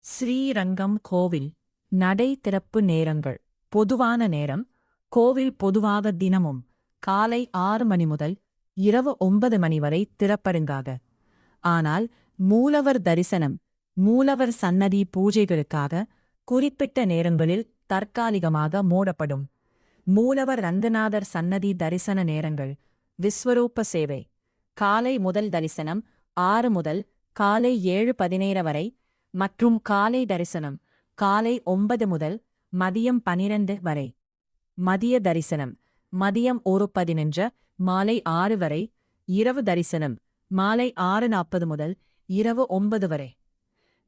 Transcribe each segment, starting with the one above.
ஸ்ரீரங்கம் கோவில் நடை திறப்பு நேரங்கள். பொதுவான நேரம். கோவில் பொதுவாக தினமும் காலை 6 மணி முதல் இரவு 9 மணி வரை திறப்படுங்காக. ஆனால் மூலவர் தரிசனம், மூலவர் சன்னதி பூஜைகளுக்காக குறிப்பிட்ட நேரங்களில் தற்காலிகமாக மூடப்படும். மூலவர் ரங்கநாதர் சன்னதி தரிசன நேரங்கள். விஸ்வரூப சேவை. காலை முதல் தரிசனம் 6 முதல் காலை 7:17 வரை மற்றும் காலை தரிசனம் காலை 9 முதல் மதியம் 12 வரை. மதிய தரிசனம் மதியம் 1:15 மாலை 6 வரை. இரவு தரிசனம் மாலை 6:40 முதல் இரவு 9 வரை.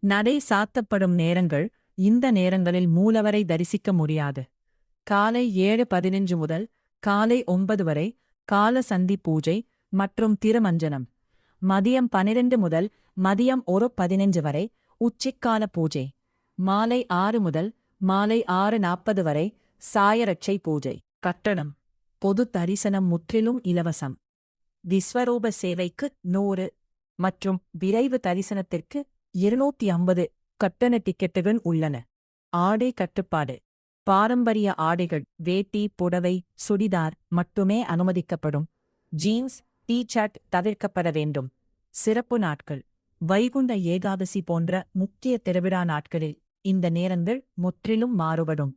நடை சாத்தப்படும் நேரங்கள். இந்த நேரங்களில் மூலவரை தரிசிக்க முடியாது. காலை 7:15 முதல் காலை 9 வரை கால சந்தி பூஜை மற்றும் திருமஞ்சனம். மதியம் 12 முதல் மதியம் 1:15 வரை உச்சிக்கால பூஜை. மாலை 6 முதல் மாலை 6:40 வரை சாயரட்சை பூஜை. கட்டணம். பொது தரிசனம் முற்றிலும் இலவசம். விஸ்வரூப சேவைக்கு 100 மற்றும் விரைவு தரிசனத்திற்கு 250 கட்டண டிக்கெட்டுகள் உள்ளன. ஆடை கட்டுப்பாடு. பாரம்பரிய ஆடைகள் வேட்டி, புடவை, சுடிதார் மட்டுமே அனுமதிக்கப்படும். ஜீன்ஸ், டி-ஷர்ட் தவிர்க்கப்பட வேண்டும். சிறப்பு நாட்கள். வைகுண்ட ஏகாதசி போன்ற முக்கிய திருவிழா நாட்களில் இந்த நேரங்கள் முற்றிலும் மாறுபடும்.